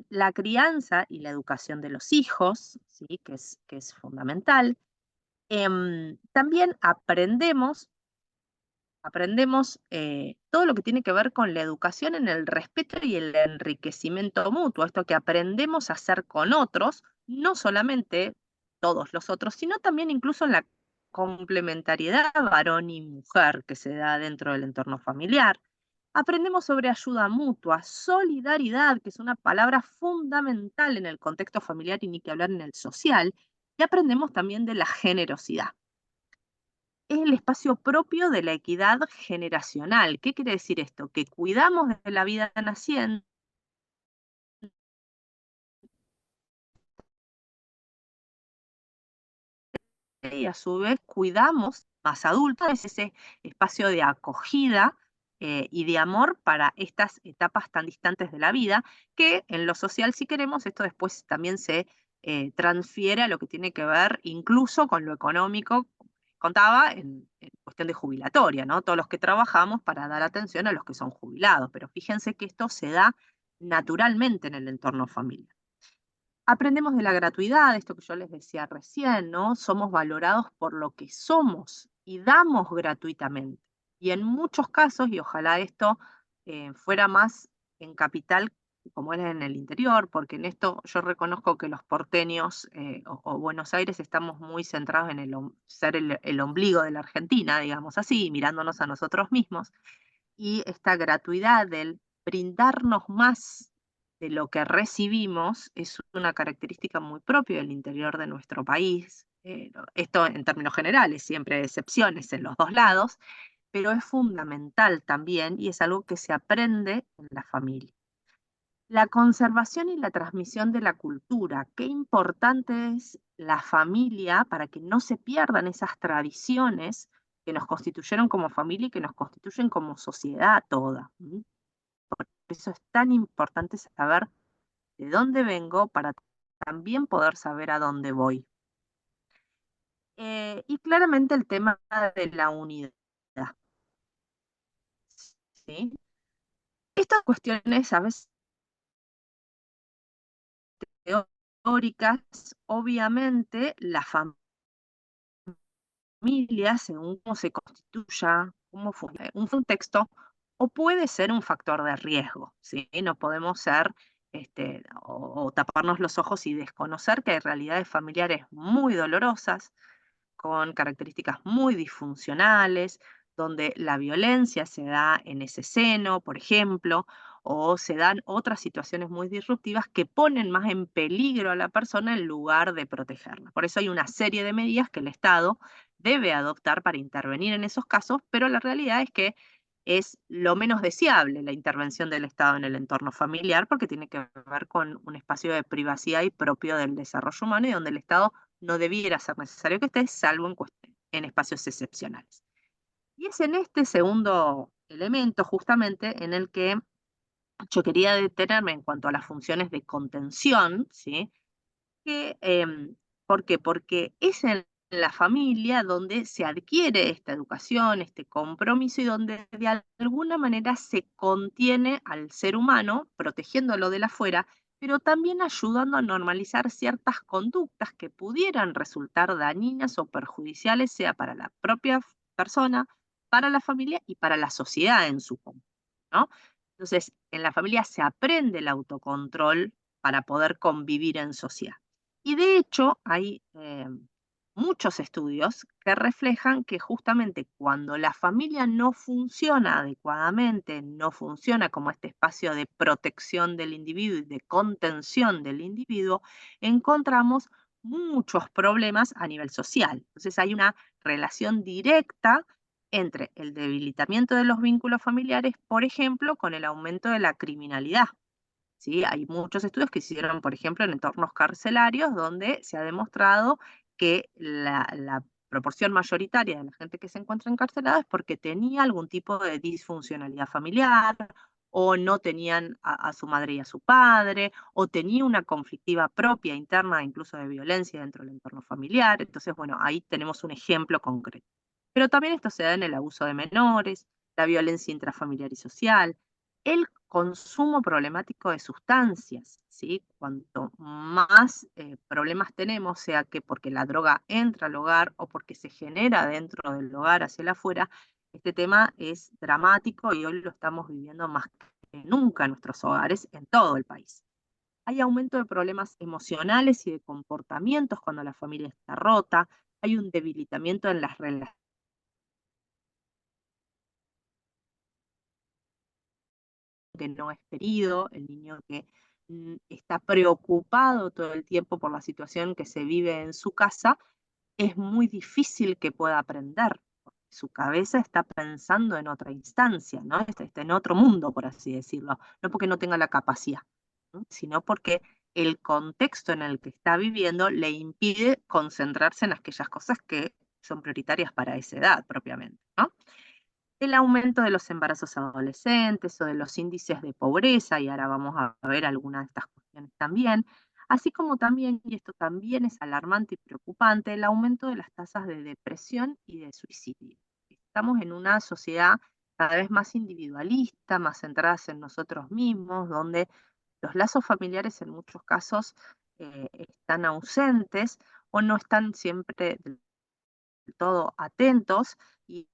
La crianza y la educación de los hijos, ¿sí? Que es fundamental. También aprendemos todo lo que tiene que ver con la educación en el respeto y el enriquecimiento mutuo, esto que aprendemos a hacer con otros, no solamente todos los otros, sino también incluso en la complementariedad varón y mujer que se da dentro del entorno familiar. Aprendemos sobre ayuda mutua, solidaridad, que es una palabra fundamental en el contexto familiar y ni que hablar en el social, y aprendemos también de la generosidad. Es el espacio propio de la equidad generacional. ¿Qué quiere decir esto? Que cuidamos de la vida naciente y a su vez cuidamos más adultos, es ese espacio de acogida y de amor para estas etapas tan distantes de la vida, que en lo social, si queremos, esto después también se transfiere a lo que tiene que ver incluso con lo económico, como contaba, en cuestión de jubilatoria, ¿no? Todos los que trabajamos para dar atención a los que son jubilados, pero fíjense que esto se da naturalmente en el entorno familiar. Aprendemos de la gratuidad, esto que yo les decía recién, ¿no? Somos valorados por lo que somos y damos gratuitamente. Y en muchos casos, y ojalá esto fuera más en capital como era en el interior, porque en esto yo reconozco que los porteños o Buenos Aires estamos muy centrados en ser el ombligo de la Argentina, digamos así, mirándonos a nosotros mismos y esta gratuidad del brindarnos más de lo que recibimos es una característica muy propia del interior de nuestro país. Esto en términos generales, siempre hay excepciones en los dos lados, pero es fundamental también y es algo que se aprende en la familia. La conservación y la transmisión de la cultura. Qué importante es la familia para que no se pierdan esas tradiciones que nos constituyeron como familia y que nos constituyen como sociedad toda. Por eso es tan importante saber de dónde vengo para también poder saber a dónde voy. Y claramente el tema de la unidad, ¿sí? Estas cuestiones a veces teóricas, obviamente la familia, según cómo se constituya, cómo un contexto, o puede ser un factor de riesgo, ¿sí? No podemos ser, o taparnos los ojos y desconocer que hay realidades familiares muy dolorosas, con características muy disfuncionales, donde la violencia se da en ese seno, por ejemplo, o se dan otras situaciones muy disruptivas que ponen más en peligro a la persona en lugar de protegerla. Por eso hay una serie de medidas que el Estado debe adoptar para intervenir en esos casos, pero la realidad es que es lo menos deseable la intervención del Estado en el entorno familiar porque tiene que ver con un espacio de privacidad y propio del desarrollo humano y donde el Estado no debiera ser necesario que esté, salvo en espacios excepcionales. Y es en este segundo elemento justamente en el que yo quería detenerme en cuanto a las funciones de contención, ¿sí? Que, ¿Por qué? Porque es en la familia donde se adquiere esta educación, este compromiso y donde de alguna manera se contiene al ser humano, protegiéndolo de la afuera, pero también ayudando a normalizar ciertas conductas que pudieran resultar dañinas o perjudiciales, sea para la propia persona, para la familia y para la sociedad en su conjunto, ¿no? Entonces, en la familia se aprende el autocontrol para poder convivir en sociedad. Y de hecho, hay muchos estudios que reflejan que justamente cuando la familia no funciona adecuadamente, no funciona como este espacio de protección del individuo y de contención del individuo, encontramos muchos problemas a nivel social. Entonces hay una relación directa entre el debilitamiento de los vínculos familiares, por ejemplo, con el aumento de la criminalidad. ¿Sí? Hay muchos estudios que se hicieron, por ejemplo, en entornos carcelarios, donde se ha demostrado que la proporción mayoritaria de la gente que se encuentra encarcelada es porque tenía algún tipo de disfuncionalidad familiar, o no tenían a su madre y a su padre, o tenía una conflictiva propia interna, incluso de violencia dentro del entorno familiar. Entonces, bueno, ahí tenemos un ejemplo concreto. Pero también esto se da en el abuso de menores, la violencia intrafamiliar y social, el consumo problemático de sustancias, ¿sí? Cuanto más problemas tenemos, sea que porque la droga entra al hogar o porque se genera dentro del hogar hacia el afuera, este tema es dramático y hoy lo estamos viviendo más que nunca en nuestros hogares en todo el país. Hay aumento de problemas emocionales y de comportamientos cuando la familia está rota, hay un debilitamiento en las relaciones que no es querido, el niño que está preocupado todo el tiempo por la situación que se vive en su casa, es muy difícil que pueda aprender. Porque su cabeza está pensando en otra instancia, ¿no? Está en otro mundo, por así decirlo. No porque no tenga la capacidad, ¿no? Sino porque el contexto en el que está viviendo le impide concentrarse en aquellas cosas que son prioritarias para esa edad propiamente, ¿no? El aumento de los embarazos adolescentes o de los índices de pobreza, y ahora vamos a ver algunas de estas cuestiones también, así como también, y esto también es alarmante y preocupante, el aumento de las tasas de depresión y de suicidio. Estamos en una sociedad cada vez más individualista, más centradas en nosotros mismos, donde los lazos familiares en muchos casos están ausentes o no están siempre todo atentos y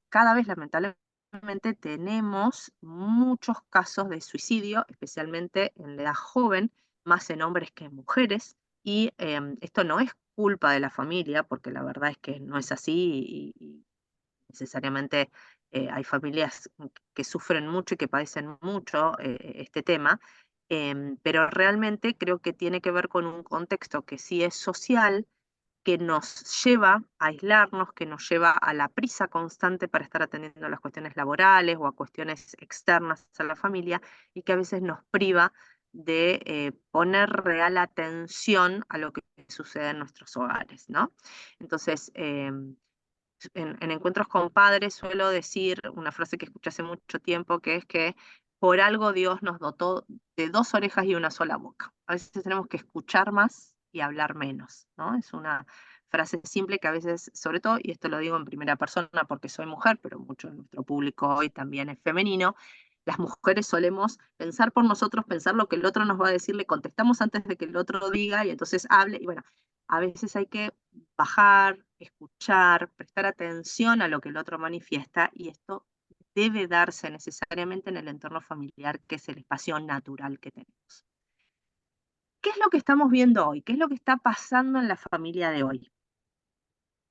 cada vez lamentablemente tenemos muchos casos de suicidio, especialmente en la edad joven, más en hombres que en mujeres. Y esto no es culpa de la familia, porque la verdad es que no es así y necesariamente hay familias que sufren mucho y que padecen mucho este tema, pero realmente creo que tiene que ver con un contexto que sí es social, que nos lleva a aislarnos, que nos lleva a la prisa constante para estar atendiendo a las cuestiones laborales o a cuestiones externas a la familia y que a veces nos priva de poner real atención a lo que sucede en nuestros hogares, ¿no? Entonces, en encuentros con padres suelo decir una frase que escuché hace mucho tiempo, que es que por algo Dios nos dotó de dos orejas y una sola boca. A veces tenemos que escuchar más y hablar menos, ¿no? Es una frase simple que a veces, sobre todo, y esto lo digo en primera persona porque soy mujer, pero mucho de nuestro público hoy también es femenino, las mujeres solemos pensar por nosotros, pensar lo que el otro nos va a decir, le contestamos antes de que el otro diga y entonces hable, y bueno, a veces hay que bajar, escuchar, prestar atención a lo que el otro manifiesta y esto debe darse necesariamente en el entorno familiar, que es el espacio natural que tenemos. ¿Qué es lo que estamos viendo hoy? ¿Qué es lo que está pasando en la familia de hoy?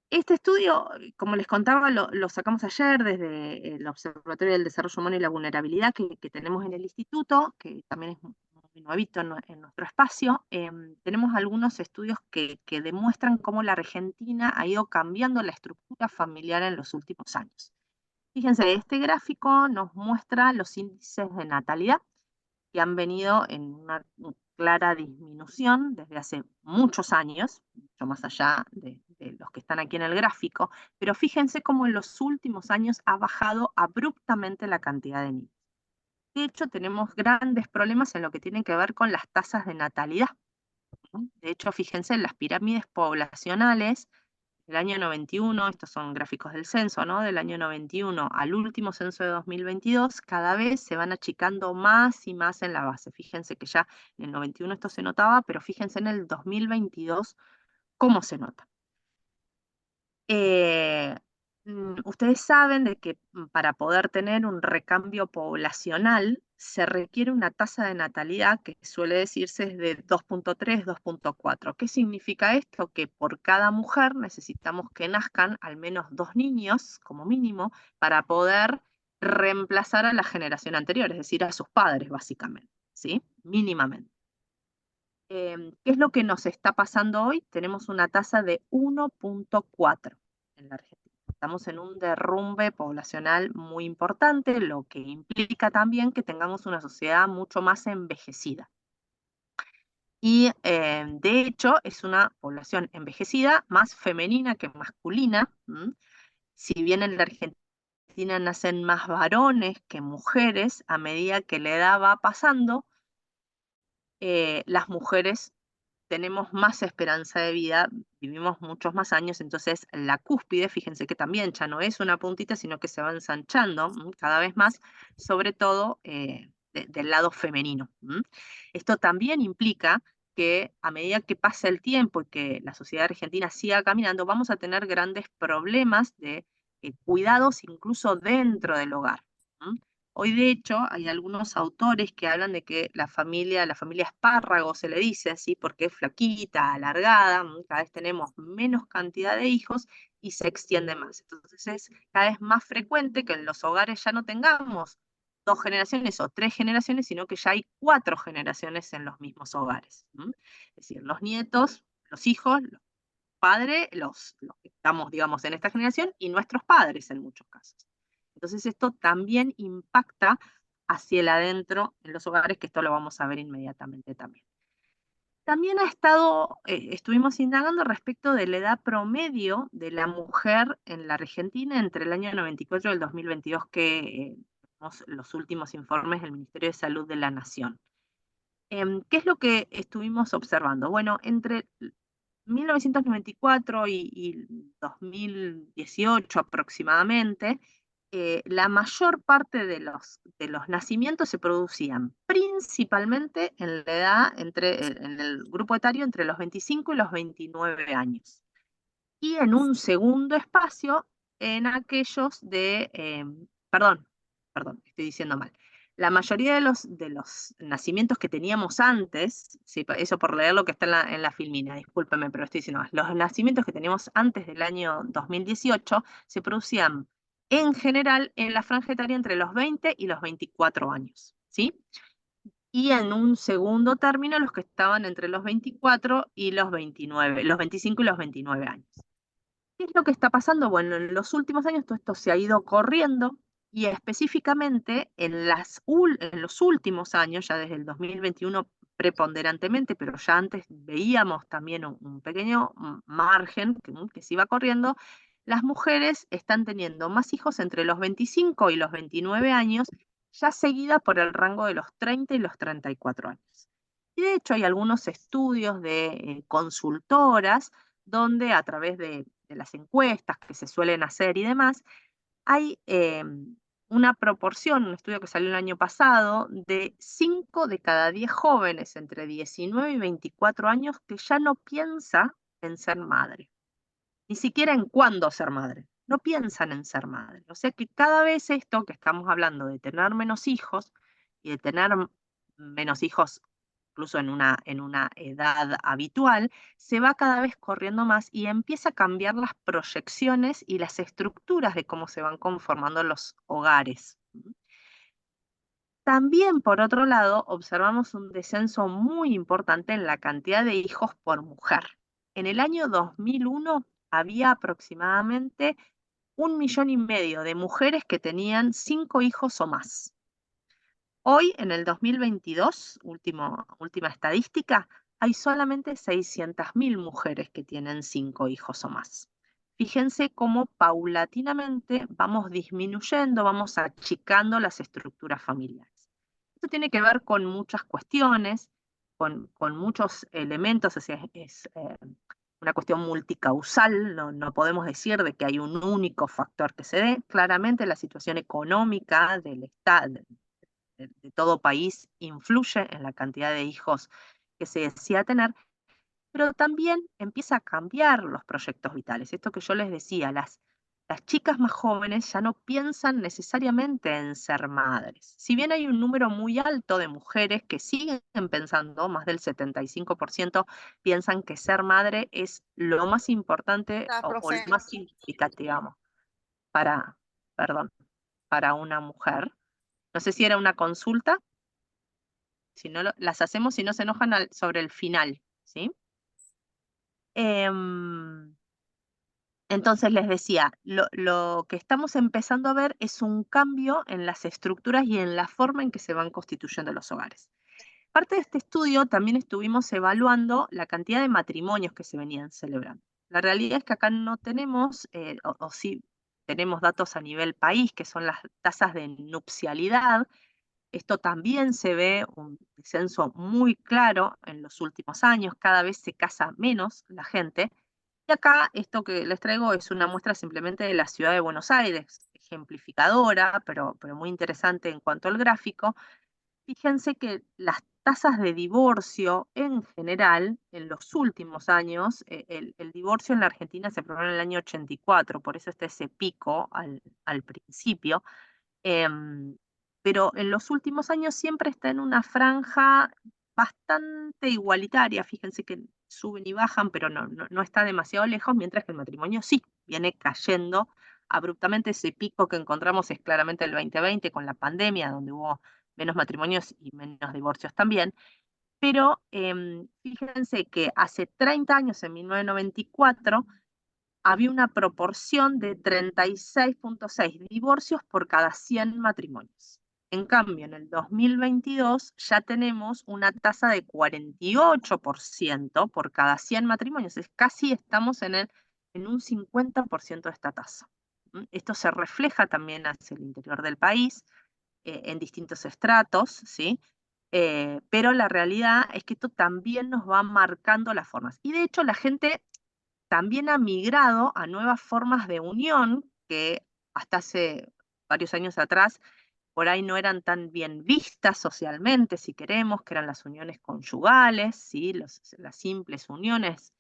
Este estudio, como les contaba, lo sacamos ayer desde el Observatorio del Desarrollo Humano y la Vulnerabilidad que tenemos en el instituto, que también es muy nuevito en nuestro espacio. Tenemos algunos estudios que demuestran cómo la Argentina ha ido cambiando la estructura familiar en los últimos años. Fíjense, este gráfico nos muestra los índices de natalidad que han venido en una clara disminución desde hace muchos años, mucho más allá de los que están aquí en el gráfico, pero fíjense cómo en los últimos años ha bajado abruptamente la cantidad de niños. De hecho, tenemos grandes problemas en lo que tiene que ver con las tasas de natalidad, ¿no? De hecho, fíjense en las pirámides poblacionales del año 91, estos son gráficos del censo, ¿no? Del año 91 al último censo de 2022, cada vez se van achicando más y más en la base. Fíjense que ya en el 91 esto se notaba, pero fíjense en el 2022 cómo se nota. Eh, Ustedes saben de que para poder tener un recambio poblacional se requiere una tasa de natalidad que suele decirse es de 2.3, 2.4. ¿Qué significa esto? Que por cada mujer necesitamos que nazcan al menos dos niños, como mínimo, para poder reemplazar a la generación anterior, es decir, a sus padres, básicamente, ¿sí? Mínimamente. ¿Qué es lo que nos está pasando hoy? Tenemos una tasa de 1.4 en la Argentina. Estamos en un derrumbe poblacional muy importante, lo que implica también que tengamos una sociedad mucho más envejecida. Y de hecho es una población envejecida más femenina que masculina. Si bien en la Argentina nacen más varones que mujeres, a medida que la edad va pasando, las mujeres tenemos más esperanza de vida, vivimos muchos más años, entonces la cúspide, fíjense que también ya no es una puntita, sino que se va ensanchando cada vez más, sobre todo del lado femenino. Esto también implica que a medida que pasa el tiempo y que la sociedad argentina siga caminando, vamos a tener grandes problemas de cuidados incluso dentro del hogar. Hoy, de hecho, hay algunos autores que hablan de que la familia espárrago se le dice así porque es flaquita, alargada, cada vez tenemos menos cantidad de hijos y se extiende más. Entonces es cada vez más frecuente que en los hogares ya no tengamos 2 generaciones o 3 generaciones, sino que ya hay 4 generaciones en los mismos hogares. Es decir, los nietos, los hijos, los padres, los que estamos, digamos, en esta generación y nuestros padres en muchos casos. Entonces esto también impacta hacia el adentro en los hogares, que esto lo vamos a ver inmediatamente también. También estuvimos indagando respecto de la edad promedio de la mujer en la Argentina entre el año 94 y el 2022, que tenemos los últimos informes del Ministerio de Salud de la Nación. ¿Qué es lo que estuvimos observando? Bueno, entre 1994 y 2018 aproximadamente, la mayor parte de los nacimientos se producían principalmente en la edad, en el grupo etario entre los 25 y los 29 años. Y en un segundo espacio, en aquellos perdón, estoy diciendo mal. La mayoría de los nacimientos que teníamos antes, sí, eso por leer lo que está en la filmina, discúlpeme, pero estoy diciendo mal. Los nacimientos que teníamos antes del año 2018 se producían en general en la franja etaria entre los 20 y los 24 años, ¿sí? Y en un segundo término los que estaban entre los 24 y los 29, los 25 y los 29 años. ¿Qué es lo que está pasando? Bueno, en los últimos años todo esto se ha ido corriendo y específicamente en los últimos años, ya desde el 2021 preponderantemente, pero ya antes veíamos también un pequeño margen que se iba corriendo, las mujeres están teniendo más hijos entre los 25 y los 29 años, ya seguidas por el rango de los 30 y los 34 años. Y de hecho hay algunos estudios de consultoras donde a través de las encuestas que se suelen hacer y demás, hay una proporción, un estudio que salió el año pasado, de 5 de cada 10 jóvenes entre 19 y 24 años que ya no piensa en ser madre, ni siquiera en cuándo ser madre, no piensan en ser madre. O sea que cada vez esto que estamos hablando de tener menos hijos y de tener menos hijos incluso en una edad habitual, se va cada vez corriendo más y empieza a cambiar las proyecciones y las estructuras de cómo se van conformando los hogares. También, por otro lado, observamos un descenso muy importante en la cantidad de hijos por mujer. En el año 2001 había aproximadamente 1,5 millones de mujeres que tenían 5 hijos o más. Hoy, en el 2022, última estadística, hay solamente 600.000 mujeres que tienen 5 hijos o más. Fíjense cómo paulatinamente vamos disminuyendo, vamos achicando las estructuras familiares. Esto tiene que ver con muchas cuestiones, con muchos elementos, o sea, es una cuestión multicausal, no podemos decir de que hay un único factor que se dé. Claramente la situación económica del Estado, de todo país influye en la cantidad de hijos que se desea tener, pero también empieza a cambiar los proyectos vitales. Esto que yo les decía, las chicas más jóvenes ya no piensan necesariamente en ser madres. Si bien hay un número muy alto de mujeres que siguen pensando, más del 75% piensan que ser madre es lo más importante La o lo profe, más significativo para, perdón, para una mujer. No sé si era una consulta. Si no las hacemos, si no se enojan sobre el final, ¿sí? Em, entonces les decía, lo que estamos empezando a ver es un cambio en las estructuras y en la forma en que se van constituyendo los hogares. Parte de este estudio también estuvimos evaluando la cantidad de matrimonios que se venían celebrando. La realidad es que acá no tenemos, o sí tenemos datos a nivel país, que son las tasas de nupcialidad. Esto también se ve un descenso muy claro en los últimos años, cada vez se casa menos la gente. Y acá esto que les traigo es una muestra simplemente de la ciudad de Buenos Aires, ejemplificadora, pero muy interesante en cuanto al gráfico. Fíjense que las tasas de divorcio en general, en los últimos años, el divorcio en la Argentina se aprobó en el año 84, por eso está ese pico al principio. Em, pero en los últimos años siempre está en una franja bastante igualitaria. Fíjense que suben y bajan, pero no está demasiado lejos, mientras que el matrimonio sí, viene cayendo abruptamente. Ese pico que encontramos es claramente el 2020 con la pandemia, donde hubo menos matrimonios y menos divorcios también. Pero fíjense que hace 30 años, en 1994, había una proporción de 36,6 divorcios por cada 100 matrimonios. En cambio, en el 2022 ya tenemos una tasa de 48% por cada 100 matrimonios. Es casi estamos en un 50% de esta tasa. Esto se refleja también hacia el interior del país, en distintos estratos, ¿sí? Pero la realidad es que esto también nos va marcando las formas. Y de hecho la gente también ha migrado a nuevas formas de unión que hasta hace varios años atrás por ahí no eran tan bien vistas socialmente, si queremos, que eran las uniones conyugales, ¿sí? Las simples uniones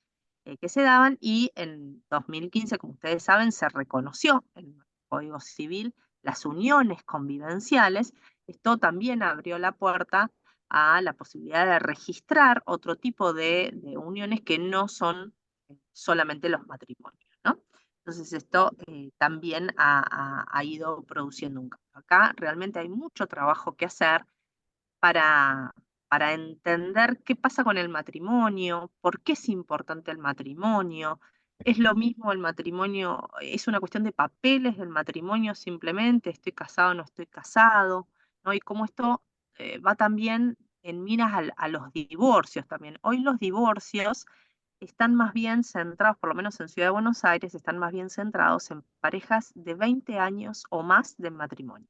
que se daban, y en 2015, como ustedes saben, se reconoció en el Código Civil las uniones convivenciales. Esto también abrió la puerta a la posibilidad de registrar otro tipo de uniones que no son solamente los matrimonios, ¿no? Entonces esto también ha ido produciendo un cambio. Acá realmente hay mucho trabajo que hacer para, para entender qué pasa con el matrimonio, por qué es importante el matrimonio. Es lo mismo el matrimonio, es una cuestión de papeles del matrimonio simplemente, estoy casado o no estoy casado, ¿no? Y cómo esto va también en miras a los divorcios también. Hoy los divorcios están más bien centrados, por lo menos en Ciudad de Buenos Aires, están más bien centrados en parejas de 20 años o más de matrimonio.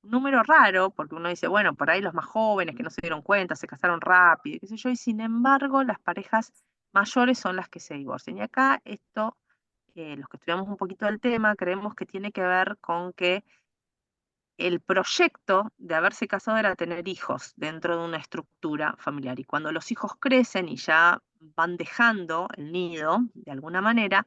Un número raro, porque uno dice, bueno, por ahí los más jóvenes que no se dieron cuenta, se casaron rápido, qué sé yo, y sin embargo, las parejas mayores son las que se divorcian. Y acá esto, los que estudiamos un poquito del tema, creemos que tiene que ver con que el proyecto de haberse casado era tener hijos dentro de una estructura familiar. Y cuando los hijos crecen y ya van dejando el nido, de alguna manera,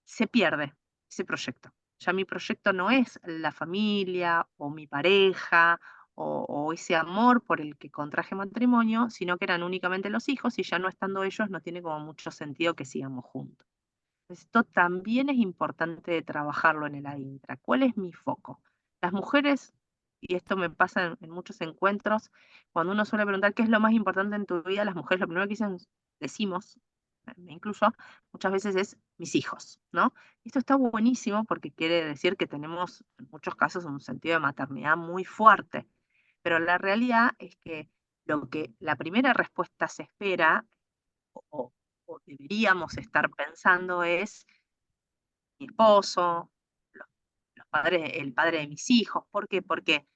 se pierde ese proyecto. Ya mi proyecto no es la familia o mi pareja o ese amor por el que contraje matrimonio, sino que eran únicamente los hijos, y ya no estando ellos no tiene como mucho sentido que sigamos juntos. Esto también es importante de trabajarlo en el AINTRA. ¿Cuál es mi foco? Las mujeres, y esto me pasa en muchos encuentros, cuando uno suele preguntar qué es lo más importante en tu vida, las mujeres lo primero que decimos, me incluyo, muchas veces es mis hijos, ¿no? Esto está buenísimo porque quiere decir que tenemos en muchos casos un sentido de maternidad muy fuerte, pero la realidad es que lo que la primera respuesta se espera o, o deberíamos estar pensando es mi esposo, los, los padres, el padre de mis hijos. ¿Por qué? Porque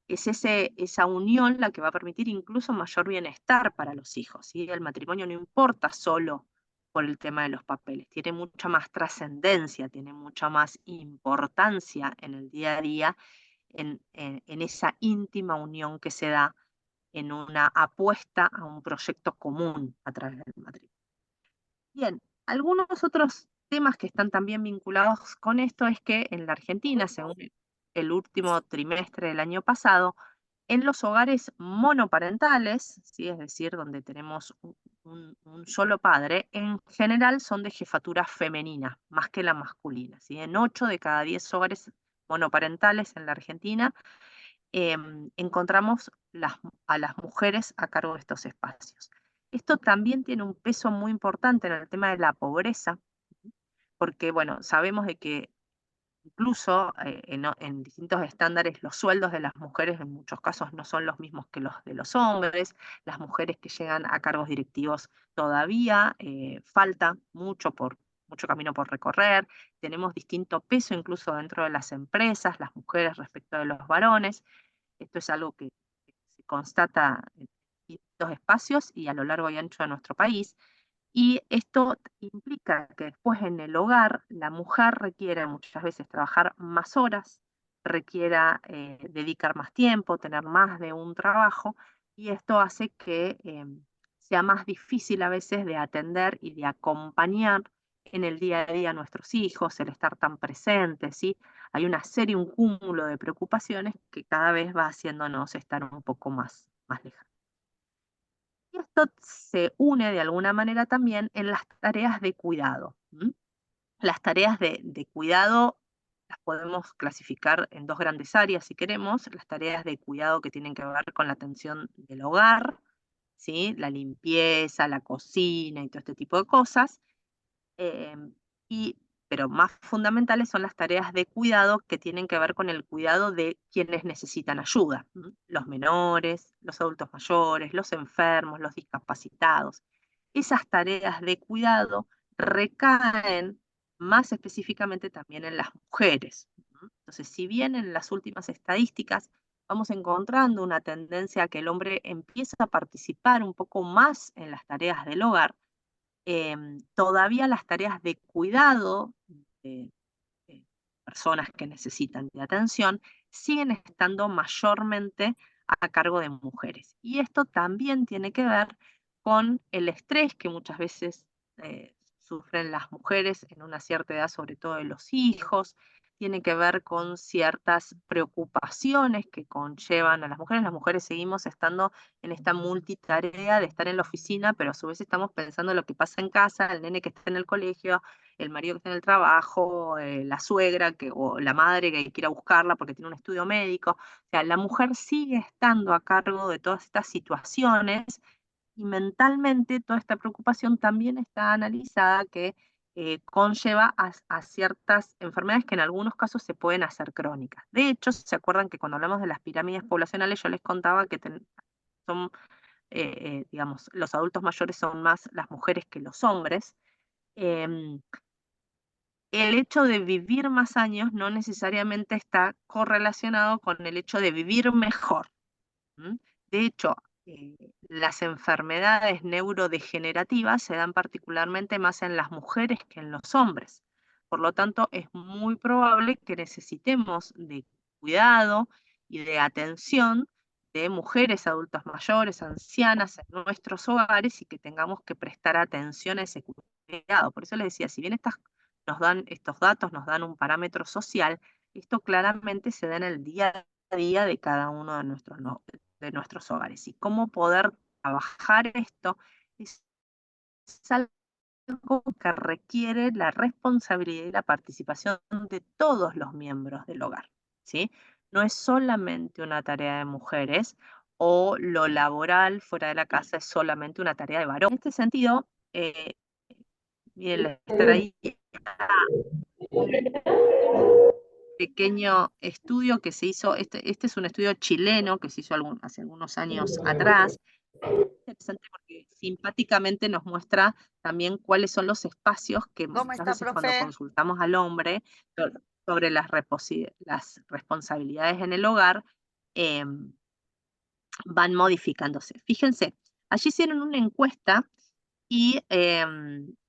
es esa unión la que va a permitir incluso mayor bienestar para los hijos, ¿sí? El matrimonio no importa solo por el tema de los papeles, tiene mucha más trascendencia, tiene mucha más importancia en el día a día, en esa íntima unión que se da en una apuesta a un proyecto común a través del matrimonio. Bien, algunos otros temas que están también vinculados con esto es que en la Argentina, según el último trimestre del año pasado, en los hogares monoparentales, ¿sí? Es decir, donde tenemos un solo padre, en general son de jefatura femenina, más que la masculina, ¿sí? En 8 de cada 10 hogares monoparentales en la Argentina encontramos a las mujeres a cargo de estos espacios. Esto también tiene un peso muy importante en el tema de la pobreza, porque, bueno, sabemos de que incluso en distintos estándares los sueldos de las mujeres en muchos casos no son los mismos que los de los hombres. Las mujeres que llegan a cargos directivos todavía falta mucho camino por recorrer. Tenemos distinto peso incluso dentro de las empresas, las mujeres respecto de los varones. Esto es algo que se constata en distintos espacios y a lo largo y ancho de nuestro país. Y esto implica que después en el hogar la mujer requiere muchas veces trabajar más horas, requiera dedicar más tiempo, tener más de un trabajo, y esto hace que sea más difícil a veces de atender y de acompañar en el día a día a nuestros hijos, el estar tan presentes, ¿sí? Hay una serie, un cúmulo de preocupaciones que cada vez va haciéndonos estar un poco más lejanos. Y esto se une de alguna manera también en las tareas de cuidado. ¿M? Las tareas de cuidado las podemos clasificar en dos grandes áreas, si queremos. Las tareas de cuidado que tienen que ver con la atención del hogar, ¿sí? La limpieza, la cocina y todo este tipo de cosas. Em, y, pero más fundamentales son las tareas de cuidado que tienen que ver con el cuidado de quienes necesitan ayuda, los menores, los adultos mayores, los enfermos, los discapacitados. Esas tareas de cuidado recaen más específicamente también en las mujeres. Entonces, si bien en las últimas estadísticas vamos encontrando una tendencia a que el hombre empieza a participar un poco más en las tareas del hogar, todavía las tareas de cuidado de, de personas que necesitan de atención siguen estando mayormente a cargo de mujeres. Y esto también tiene que ver con el estrés que muchas veces sufren las mujeres en una cierta edad, sobre todo de los hijos. Tiene que ver con ciertas preocupaciones que conllevan a las mujeres. Las mujeres seguimos estando en esta multitarea de estar en la oficina, pero a su vez estamos pensando en lo que pasa en casa, el nene que está en el colegio, el marido que está en el trabajo, la suegra o la madre que hay que ir a buscarla porque tiene un estudio médico. O sea, la mujer sigue estando a cargo de todas estas situaciones y mentalmente toda esta preocupación también está analizada que conlleva a ciertas enfermedades que en algunos casos se pueden hacer crónicas. De hecho, ¿se acuerdan que cuando hablamos de las pirámides poblacionales yo les contaba que son, digamos, los adultos mayores son más las mujeres que los hombres? Em, el hecho de vivir más años no necesariamente está correlacionado con el hecho de vivir mejor. ¿M? De hecho, las enfermedades neurodegenerativas se dan particularmente más en las mujeres que en los hombres. Por lo tanto, es muy probable que necesitemos de cuidado y de atención de mujeres, adultas mayores, ancianas en nuestros hogares y que tengamos que prestar atención a ese cuidado. Por eso les decía, si bien estos datos nos dan un parámetro social, esto claramente se da en el día a día de cada uno de de nuestros hogares. Y cómo poder trabajar esto es algo que requiere la responsabilidad y la participación de todos los miembros del hogar, ¿sí? No es solamente una tarea de mujeres o lo laboral fuera de la casa es solamente una tarea de varón. En este sentido, miren, les traía un pequeño estudio que se hizo, este es un estudio chileno que se hizo hace algunos años atrás. Interesante porque simpáticamente nos muestra también cuáles son los espacios que ¿Cómo muchas está, veces cuando profe? consultamos al hombre sobre las responsabilidades en el hogar, em, van modificándose. Fíjense, allí hicieron una encuesta y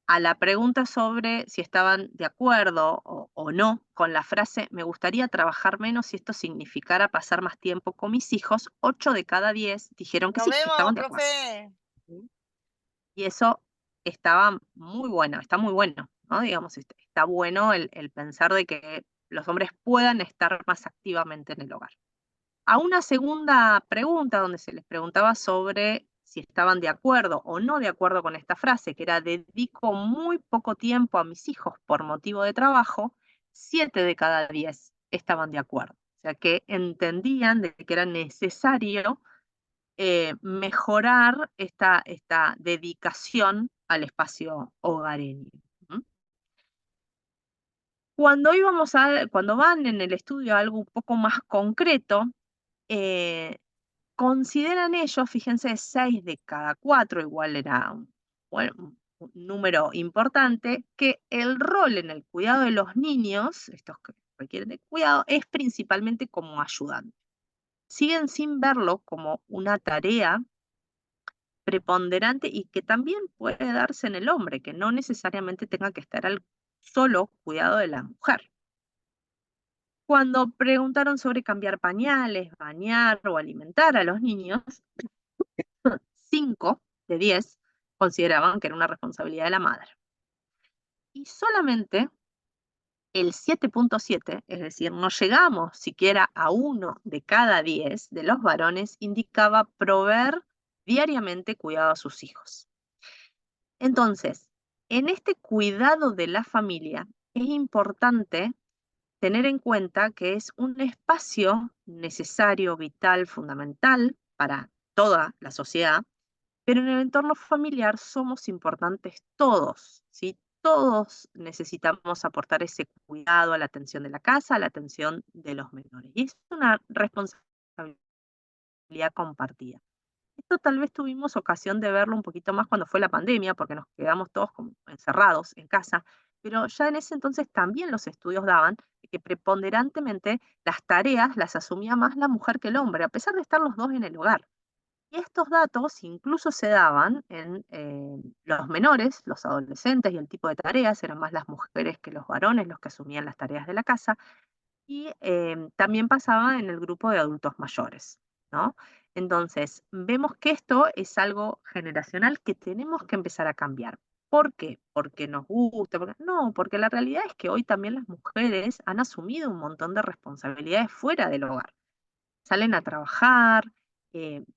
a la pregunta sobre si estaban de acuerdo o no con la frase, me gustaría trabajar menos si esto significara pasar más tiempo con mis hijos, 8 de cada 10 dijeron que Nos sí, que vemos, estaban de acuerdo. profe. ¿Sí? Y eso estaba muy bueno, está muy bueno, ¿no? Digamos, está bueno el pensar de que los hombres puedan estar más activamente en el hogar. A una segunda pregunta, donde se les preguntaba sobre si estaban de acuerdo o no de acuerdo con esta frase, que era dedico muy poco tiempo a mis hijos por motivo de trabajo, 7 de cada 10 estaban de acuerdo. O sea que entendían de que era necesario mejorar esta dedicación al espacio hogareño. ¿M? Cuando van en el estudio a algo un poco más concreto, eh, consideran ellos, fíjense, 6 de cada 4, igual era bueno, un número importante, que el rol en el cuidado de los niños, estos que requieren de cuidado, es principalmente como ayudante. Siguen sin verlo como una tarea preponderante y que también puede darse en el hombre, que no necesariamente tenga que estar al solo cuidado de la mujer. Cuando preguntaron sobre cambiar pañales, bañar o alimentar a los niños, 5 de 10 consideraban que era una responsabilidad de la madre. Y solamente el 7.7, es decir, no llegamos siquiera a 1 de cada 10 de los varones, indicaba proveer diariamente cuidado a sus hijos. Entonces, en este cuidado de la familia es importante tener en cuenta que es un espacio necesario, vital, fundamental para toda la sociedad, pero en el entorno familiar somos importantes todos, ¿sí? Todos necesitamos aportar ese cuidado a la atención de la casa, a la atención de los menores. Y es una responsabilidad compartida. Esto tal vez tuvimos ocasión de verlo un poquito más cuando fue la pandemia, porque nos quedamos todos como encerrados en casa, pero ya en ese entonces también los estudios daban que preponderantemente las tareas las asumía más la mujer que el hombre, a pesar de estar los dos en el hogar. Y estos datos incluso se daban en los menores, los adolescentes y el tipo de tareas, eran más las mujeres que los varones los que asumían las tareas de la casa, y también pasaba en el grupo de adultos mayores, ¿no? Entonces, vemos que esto es algo generacional que tenemos que empezar a cambiar. ¿Por qué? Porque nos gusta, no, porque la realidad es que hoy también las mujeres han asumido un montón de responsabilidades fuera del hogar, salen a trabajar,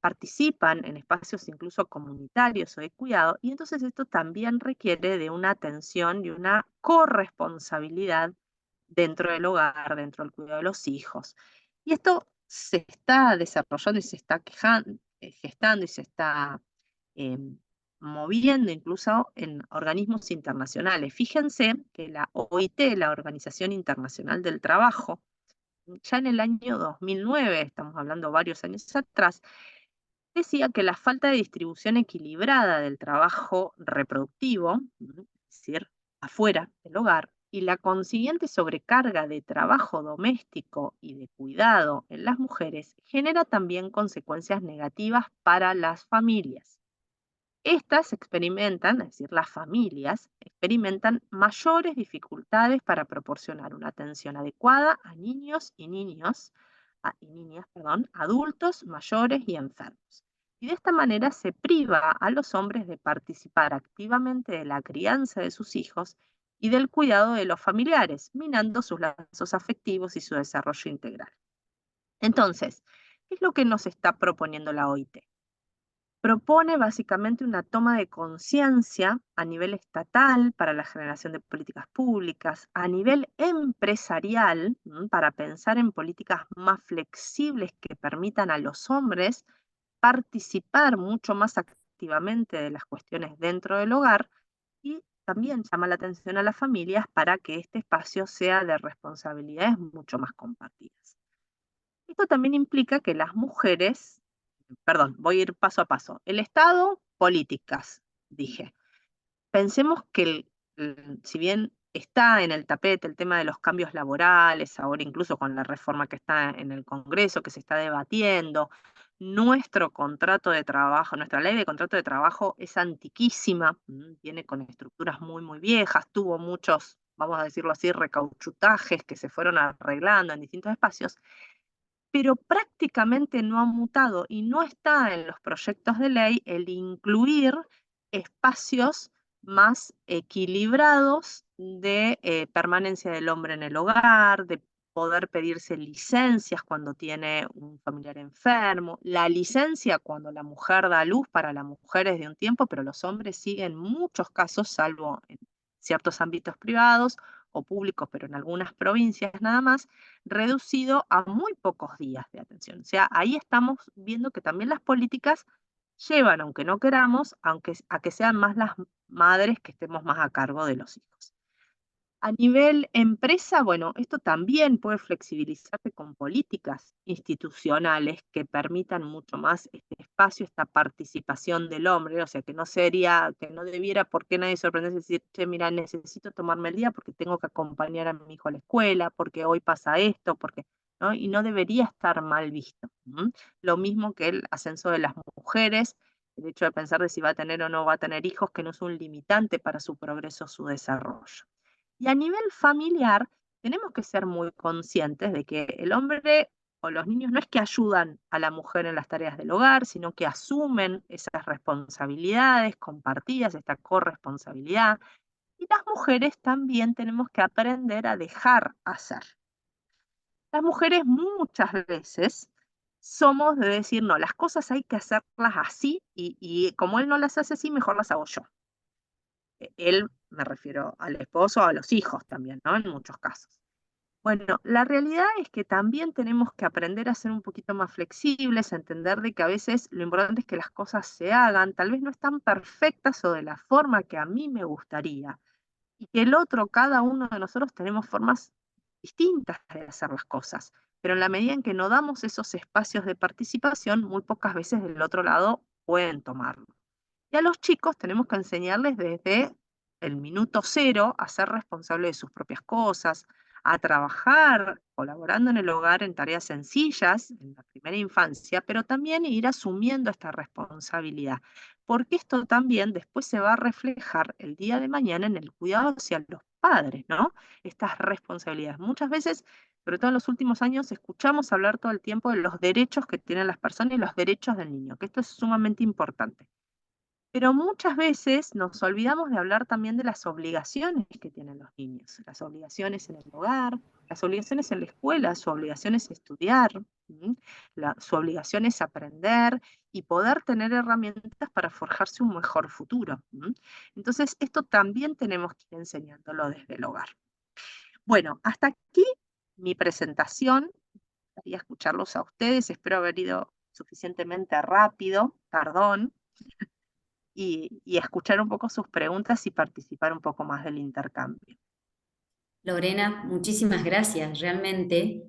participan en espacios incluso comunitarios o de cuidado, y entonces esto también requiere de una atención y una corresponsabilidad dentro del hogar, dentro del cuidado de los hijos. Y esto se está desarrollando y se está gestando y se está em, moviendo incluso en organismos internacionales. Fíjense que la OIT, la Organización Internacional del Trabajo, ya en el año 2009, estamos hablando varios años atrás, decía que la falta de distribución equilibrada del trabajo reproductivo, es decir, afuera del hogar, y la consiguiente sobrecarga de trabajo doméstico y de cuidado en las mujeres genera también consecuencias negativas para las familias. Estas experimentan, es decir, las familias, experimentan mayores dificultades para proporcionar una atención adecuada a niños y niñas, perdón, adultos, mayores y enfermos. Y de esta manera se priva a los hombres de participar activamente de la crianza de sus hijos y del cuidado de los familiares, minando sus lazos afectivos y su desarrollo integral. Entonces, ¿qué es lo que nos está proponiendo la OIT? Propone básicamente una toma de conciencia a nivel estatal para la generación de políticas públicas, a nivel empresarial, para pensar en políticas más flexibles que permitan a los hombres participar mucho más activamente de las cuestiones dentro del hogar, y también llama la atención a las familias para que este espacio sea de responsabilidades mucho más compartidas. Esto también implica que las mujeres, perdón, voy a ir paso a paso. El Estado, políticas, dije. Pensemos que si bien está en el tapete el tema de los cambios laborales, ahora incluso con la reforma que está en el Congreso, que se está debatiendo, nuestro contrato de trabajo, nuestra ley de contrato de trabajo es antiquísima, viene con estructuras muy, muy viejas, tuvo muchos, vamos a decirlo así, recauchutajes que se fueron arreglando en distintos espacios, pero prácticamente no ha mutado y no está en los proyectos de ley el incluir espacios más equilibrados de permanencia del hombre en el hogar, de poder pedirse licencias cuando tiene un familiar enfermo, la licencia cuando la mujer da a luz para la mujer es de un tiempo, pero los hombres siguen en muchos casos, salvo en ciertos ámbitos privados o públicos, pero en algunas provincias nada más, reducido a muy pocos días de atención. O sea, ahí estamos viendo que también las políticas llevan, aunque no queramos, a que sean más las madres que estemos más a cargo de los hijos. A nivel empresa, bueno, esto también puede flexibilizarse con políticas institucionales que permitan mucho más este espacio, esta participación del hombre, o sea, que no debiera por qué nadie sorprenderse y decir, che, mira, necesito tomarme el día porque tengo que acompañar a mi hijo a la escuela, porque hoy pasa esto, porque, ¿no? Y no debería estar mal visto. Lo mismo que el ascenso de las mujeres, el hecho de pensar de si va a tener o no va a tener hijos, que no es un limitante para su progreso, su desarrollo. Y a nivel familiar, tenemos que ser muy conscientes de que el hombre o los niños no es que ayudan a la mujer en las tareas del hogar, sino que asumen esas responsabilidades compartidas, esta corresponsabilidad. Y las mujeres también tenemos que aprender a dejar hacer. Las mujeres muchas veces somos de decir, no, las cosas hay que hacerlas así y como él no las hace así, mejor las hago yo. Él, me refiero al esposo, a los hijos también, ¿no? En muchos casos. Bueno, la realidad es que también tenemos que aprender a ser un poquito más flexibles, a entender de que a veces lo importante es que las cosas se hagan, tal vez no están perfectas o de la forma que a mí me gustaría, y que el otro, cada uno de nosotros tenemos formas distintas de hacer las cosas, pero en la medida en que no damos esos espacios de participación, muy pocas veces del otro lado pueden tomarlo. Y a los chicos tenemos que enseñarles desde el minuto cero a ser responsables de sus propias cosas, a trabajar colaborando en el hogar en tareas sencillas en la primera infancia, pero también ir asumiendo esta responsabilidad, porque esto también después se va a reflejar el día de mañana en el cuidado hacia los padres, ¿no? Estas responsabilidades. Muchas veces, sobre todo en los últimos años, escuchamos hablar todo el tiempo de los derechos que tienen las personas y los derechos del niño, que esto es sumamente importante. Pero muchas veces nos olvidamos de hablar también de las obligaciones que tienen los niños, las obligaciones en el hogar, las obligaciones en la escuela, su obligación es estudiar, su obligación es aprender y poder tener herramientas para forjarse un mejor futuro. Entonces, esto también tenemos que ir enseñándolo desde el hogar. Bueno, hasta aquí mi presentación. Quería escucharlos a ustedes, espero haber ido suficientemente rápido, perdón, y escuchar un poco sus preguntas y participar un poco más del intercambio. Lorena, muchísimas gracias. Realmente,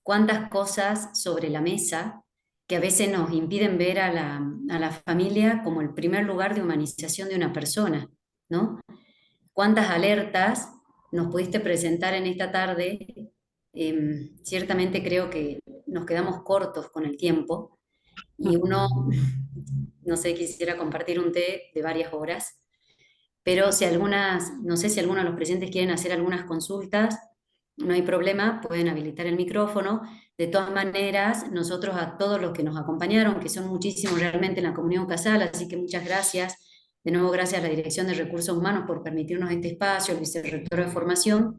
cuántas cosas sobre la mesa que a veces nos impiden ver a la familia como el primer lugar de humanización de una persona, ¿no? Cuántas alertas nos pudiste presentar en esta tarde. Ciertamente creo que nos quedamos cortos con el tiempo y uno, no sé, quisiera compartir un té de varias horas, pero si algunas, no sé si algunos de los presentes quieren hacer algunas consultas, no hay problema, pueden habilitar el micrófono. De todas maneras, nosotros a todos los que nos acompañaron, que son muchísimos realmente en la comunidad Casal, así que muchas gracias. De nuevo, gracias a la Dirección de Recursos Humanos por permitirnos este espacio, el vicerrector de formación.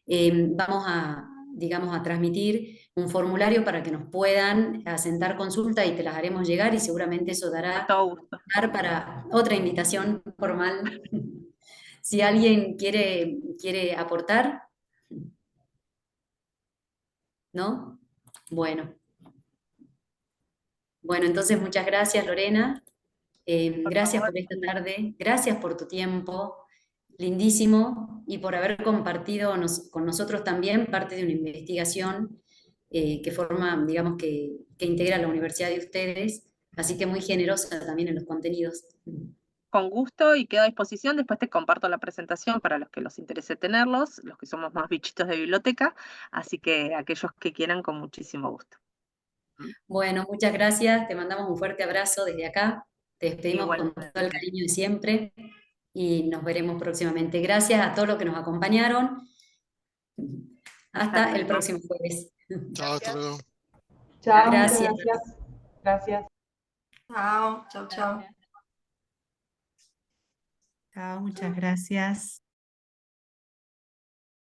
Vamos a, digamos, a transmitir un formulario para que nos puedan asentar consulta y te las haremos llegar y seguramente eso Con dará todo gusto. lugar para otra invitación formal. Si alguien quiere aportar, ¿no? Bueno, bueno, entonces muchas gracias, Lorena. Por Gracias favor, por esta tarde, gracias por tu tiempo, lindísimo, y por haber compartido con nosotros también parte de una investigación que forma, digamos, que integra la universidad de ustedes, así que muy generosa también en los contenidos. con gusto y quedo a disposición. Después te comparto la presentación para los que los interese tenerlos, los que somos más bichitos de biblioteca, así que aquellos que quieran, con muchísimo gusto. ¿Mm? Bueno, muchas gracias, te mandamos un fuerte abrazo desde acá, te despedimos con todo el Igualmente. cariño de siempre y nos veremos próximamente. Gracias a todos los que nos acompañaron. Hasta Hasta el luego. próximo jueves. Chao, hasta luego. Chao, muchas Gracias. gracias. Gracias. Chao, chao, chao. Chao, muchas gracias.